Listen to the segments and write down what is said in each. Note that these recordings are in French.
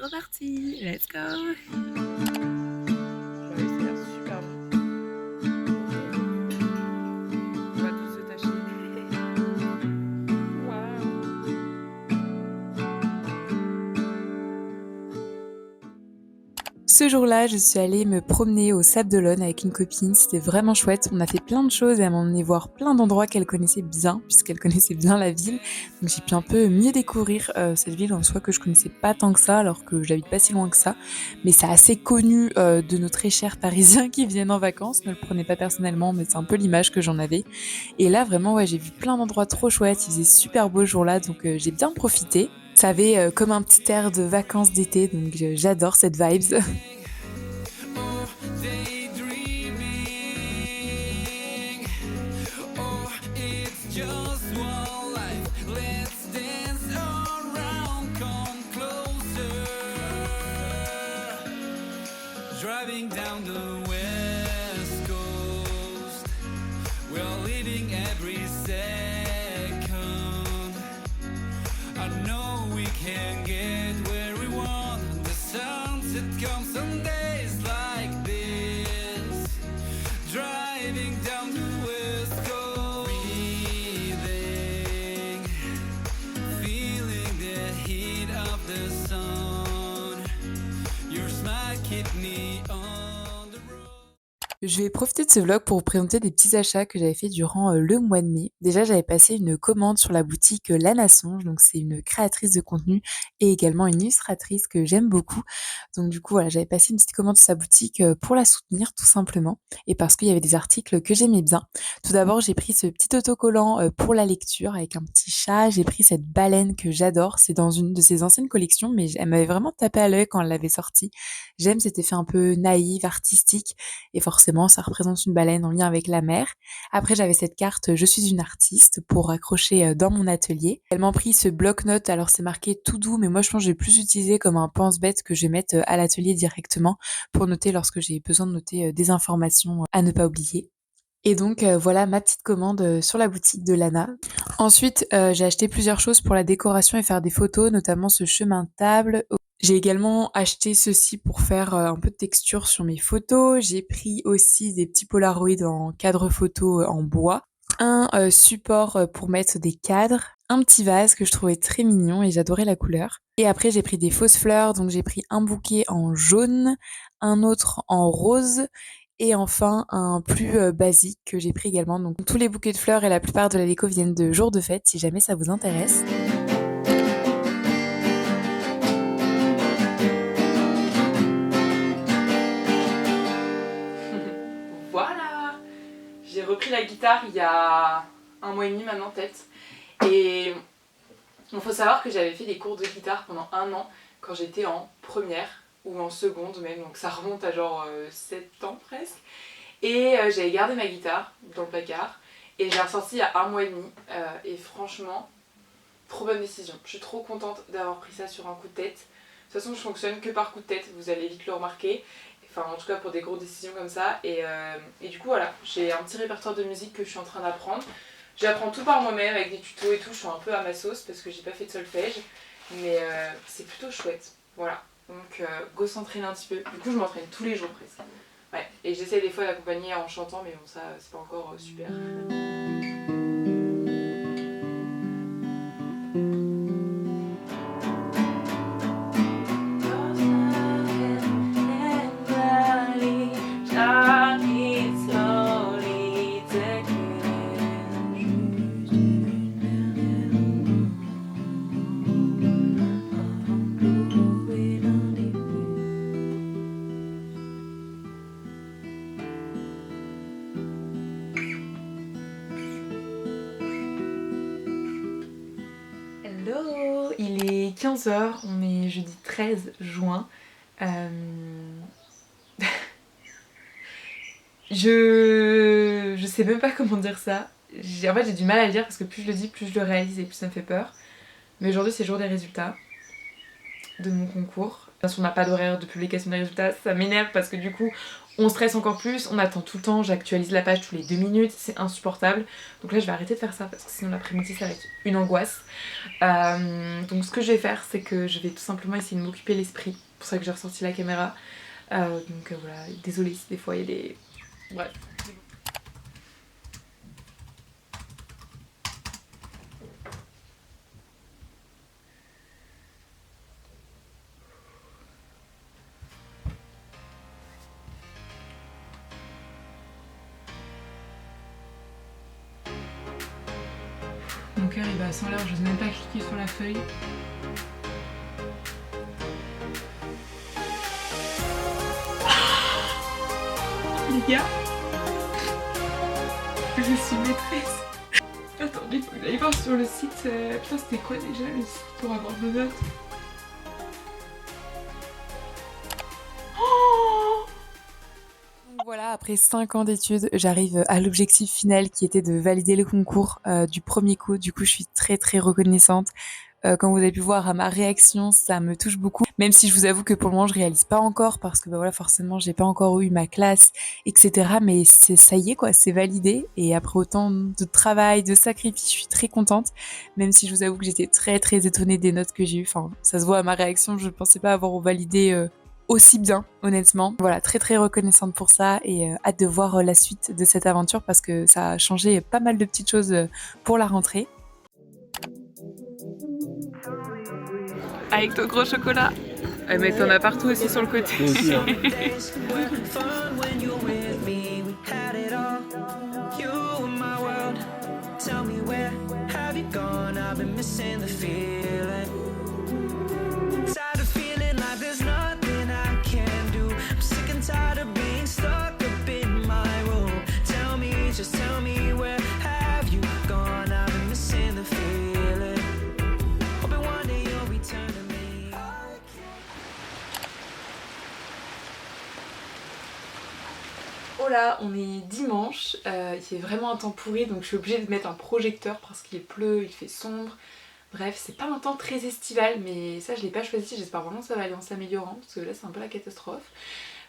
reparti. Let's go. Bah oui, ça a l'air super bon. On va tous se tâcher. Waouh! Ce jour-là, je suis allée me promener au Sable d'Olonne avec une copine. C'était vraiment chouette. On a fait plein de choses et elle m'a emmené voir plein d'endroits qu'elle connaissait bien, puisqu'elle connaissait bien la ville. Donc j'ai pu un peu mieux découvrir cette ville en soi que je connaissais pas tant que ça, alors que j'habite pas si loin que ça. Mais c'est assez connu de nos très chers Parisiens qui viennent en vacances. Ne le prenez pas personnellement, mais c'est un peu l'image que j'en avais. Et là, vraiment, ouais, j'ai vu plein d'endroits trop chouettes. Il faisait super beau ce jour-là, donc j'ai bien profité. Ça avait comme un petit air de vacances d'été, donc j'adore cette vibes. Driving down the west coast, we're living every second. I know we can get where we want. The sunset comes some days like this. Driving down the west coast, breathing, feeling the heat of the sun. Your smile keep me on the road. Je vais profiter de ce vlog pour vous présenter des petits achats que j'avais fait durant le mois de mai. Déjà, j'avais passé une commande sur la boutique Lana Songe, donc c'est une créatrice de contenu et également une illustratrice que j'aime beaucoup. Donc du coup, voilà, j'avais passé une petite commande sur sa boutique pour la soutenir tout simplement et parce qu'il y avait des articles que j'aimais bien. Tout d'abord, j'ai pris ce petit autocollant pour la lecture avec un petit chat. J'ai pris cette baleine que j'adore. C'est dans une de ses anciennes collections, mais elle m'avait vraiment tapé à l'œil quand elle l'avait sortie. J'aime cet effet un peu naïf, artistique. Et forcément, ça représente une baleine en lien avec la mer. Après, j'avais cette carte Je suis une artiste pour accrocher dans mon atelier. Elle m'a pris ce bloc-notes, alors c'est marqué tout doux, mais moi je pense que je vais plus utiliser comme un pense-bête que je vais mettre à l'atelier directement pour noter lorsque j'ai besoin de noter des informations à ne pas oublier. Et donc voilà ma petite commande sur la boutique de Lana. Ensuite, j'ai acheté plusieurs choses pour la décoration et faire des photos, notamment ce chemin de table. J'ai également acheté ceci pour faire un peu de texture sur mes photos. J'ai pris aussi des petits polaroids en cadre photo en bois. Un support pour mettre des cadres. Un petit vase que je trouvais très mignon et j'adorais la couleur. Et après, j'ai pris des fausses fleurs. Donc j'ai pris un bouquet en jaune, un autre en rose et enfin un plus basique que j'ai pris également. Donc tous les bouquets de fleurs et la plupart de la déco viennent de jours de fête si jamais ça vous intéresse. Voilà, j'ai repris la guitare il y a un mois et demi maintenant peut-être. Et il faut savoir que j'avais fait des cours de guitare pendant un an quand j'étais en première ou en seconde même, donc ça remonte à genre 7 ans presque. Et j'avais gardé ma guitare dans le placard et j'ai ressorti il y a un mois et demi et franchement, trop bonne décision. Je suis trop contente d'avoir pris ça sur un coup de tête. De toute façon, je fonctionne que par coup de tête, vous allez vite le remarquer. Enfin, en tout cas pour des grosses décisions comme ça. Et du coup, voilà, j'ai un petit répertoire de musique que je suis en train d'apprendre. J'apprends tout par moi-même avec des tutos et tout. Je suis un peu à ma sauce parce que j'ai pas fait de solfège. Mais c'est plutôt chouette. Voilà. Donc, go s'entraîner un petit peu. Du coup, je m'entraîne tous les jours presque. Ouais. Et j'essaie des fois d'accompagner en chantant, mais bon, ça, c'est pas encore super. Hello, il est 15h, on est jeudi 13 juin. Je sais même pas comment dire ça. En fait j'ai du mal à le dire parce que plus je le dis, plus je le réalise et plus ça me fait peur. Mais aujourd'hui c'est le jour des résultats de mon concours. On n'a pas d'horaire de publication des résultats, ça m'énerve parce que du coup on stresse encore plus, on attend tout le temps, j'actualise la page tous les 2 minutes, c'est insupportable. Donc là je vais arrêter de faire ça parce que sinon l'après-midi ça va être une angoisse. Donc ce que je vais faire c'est que je vais tout simplement essayer de m'occuper l'esprit, c'est pour ça que j'ai ressorti la caméra. Voilà, désolée si des fois il y a des... Bref. Mon cœur il bat à 100 l'heure, je n'ose même pas cliquer sur la feuille. Les gars, je suis maîtresse. Attendez, il faut que j'aille voir sur le site. Putain, c'était quoi déjà le site pour avoir nos notes? Voilà, après 5 ans d'études, j'arrive à l'objectif final qui était de valider le concours du premier coup. Du coup, je suis très très reconnaissante. Comme vous avez pu voir à ma réaction, ça me touche beaucoup. Même si je vous avoue que pour le moment, je réalise pas encore parce que voilà, forcément, j'ai pas encore eu ma classe, etc. Mais ça y est quoi, c'est validé. Et après autant de travail, de sacrifices, je suis très contente. Même si je vous avoue que j'étais très très étonnée des notes que j'ai eues. Enfin, ça se voit à ma réaction, je pensais pas avoir validé aussi bien, honnêtement. Voilà, très très reconnaissante pour ça et hâte de voir la suite de cette aventure parce que ça a changé pas mal de petites choses pour la rentrée. Avec ton gros chocolat. Mais t'en as partout aussi sur le côté. Oh là, on est dimanche, il fait vraiment un temps pourri donc je suis obligée de mettre un projecteur parce qu'il pleut, il fait sombre. Bref, c'est pas un temps très estival mais ça je l'ai pas choisi, j'espère vraiment que ça va aller en s'améliorant parce que là c'est un peu la catastrophe.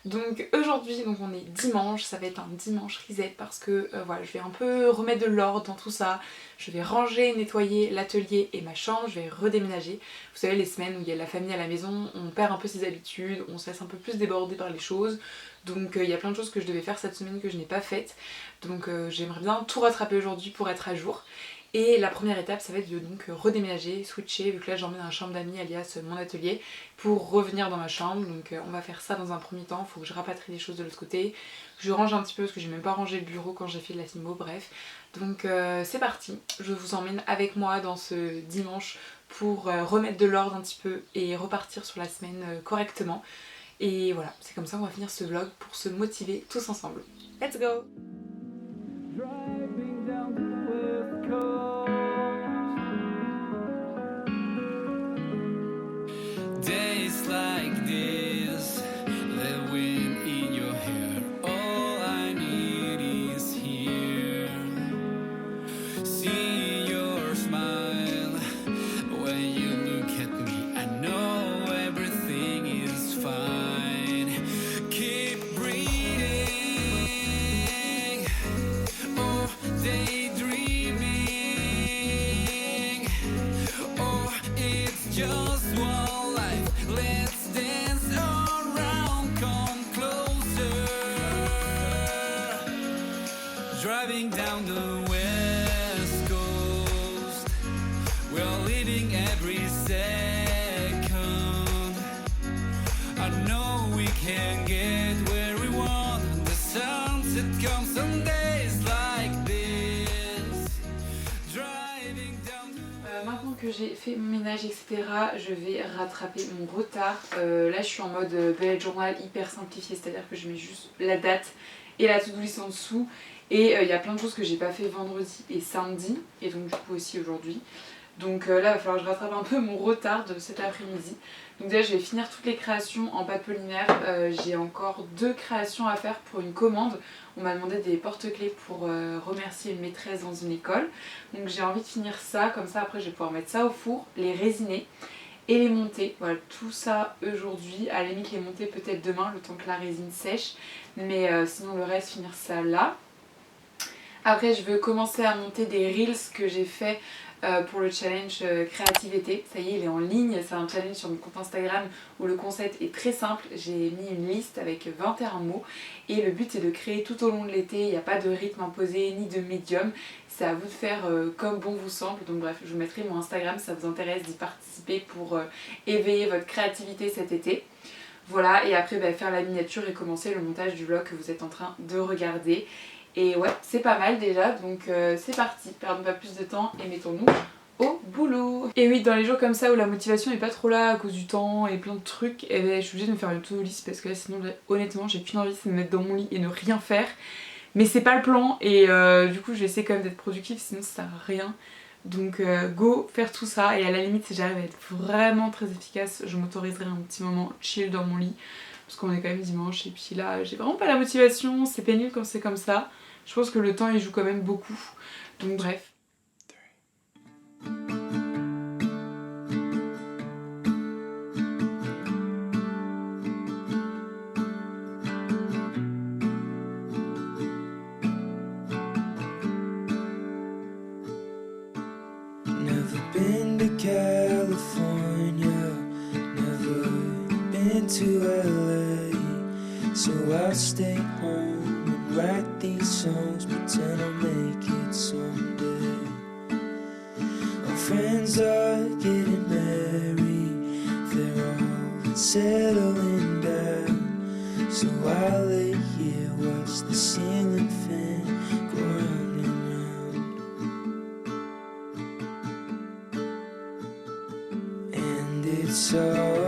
Donc aujourd'hui, donc on est dimanche, ça va être un dimanche reset parce que voilà, je vais un peu remettre de l'ordre dans tout ça. Je vais ranger, nettoyer l'atelier et ma chambre, je vais redéménager. Vous savez, les semaines où il y a la famille à la maison, on perd un peu ses habitudes, on se laisse un peu plus déborder par les choses. Donc il y a plein de choses que je devais faire cette semaine que je n'ai pas faites. Donc j'aimerais bien tout rattraper aujourd'hui pour être à jour. Et la première étape ça va être de donc redéménager, switcher, vu que là j'emmène dans la chambre d'amis alias mon atelier pour revenir dans ma chambre. Donc on va faire ça dans un premier temps, il faut que je rapatrie les choses de l'autre côté. Je range un petit peu parce que j'ai même pas rangé le bureau quand j'ai fait de la Simo, bref. Donc c'est parti, je vous emmène avec moi dans ce dimanche pour remettre de l'ordre un petit peu et repartir sur la semaine correctement. Et voilà, c'est comme ça qu'on va finir ce vlog pour se motiver tous ensemble. Let's go! Days like this, the wind in your hair, all I need is here. See your smile when you look at me, I know everything is fine. Keep breathing, oh daydreaming, oh it's just one life. Let's dance around, come closer. Driving down the west coast, we're living every second. I know we can get where we want. The sunset comes some days like this. Driving down the Maintenant que j'ai fait mon ménage etc, je vais rattraper mon retard. Là je suis en mode bullet journal hyper simplifié, c'est-à-dire que je mets juste la date et la to-do list en dessous. Et il y a plein de choses que j'ai pas fait vendredi et samedi, et donc du coup aussi aujourd'hui. Donc là il va falloir que je rattrape un peu mon retard de cet après-midi. Donc déjà je vais finir toutes les créations en pâte polymer. J'ai encore 2 créations à faire pour une commande. On m'a demandé des porte-clés pour remercier une maîtresse dans une école. Donc j'ai envie de finir ça, comme ça après je vais pouvoir mettre ça au four, les résiner. et les montées. Voilà, tout ça aujourd'hui. À la limite les montées peut-être demain, le temps que la résine sèche. Mais sinon le reste, finir ça là. Après je veux commencer à monter des reels que j'ai fait pour le challenge créativité. Ça y est, il est en ligne, c'est un challenge sur mon compte Instagram où le concept est très simple. J'ai mis une liste avec 21 mots et le but c'est de créer tout au long de l'été. Il n'y a pas de rythme imposé ni de médium. C'est à vous de faire comme bon vous semble. Donc bref, je vous mettrai mon Instagram si ça vous intéresse d'y participer pour éveiller votre créativité cet été. Voilà, et après faire la miniature et commencer le montage du vlog que vous êtes en train de regarder. Et ouais, c'est pas mal déjà, donc c'est parti, perdons pas plus de temps et mettons-nous au boulot. Et oui, dans les jours comme ça où la motivation est pas trop là à cause du temps et plein de trucs, et je suis obligée de me faire une to-do list parce que là sinon honnêtement j'ai qu'une envie, c'est de me mettre dans mon lit et ne rien faire. Mais c'est pas le plan et du coup j'essaie quand même d'être productive sinon ça sert à rien. Donc go faire tout ça, et à la limite si j'arrive à être vraiment très efficace, je m'autoriserai un petit moment chill dans mon lit. Parce qu'on est quand même dimanche et puis là j'ai vraiment pas la motivation, c'est pénible quand c'est comme ça. Je pense que le temps il joue quand même beaucoup. Donc bref. Never been to California, never been to LA, so I'll stay home and write these songs, pretend I'll make it someday. My friends are getting married, they're all settling down, so I lay here, watch the ceiling fan go round and round. And it's all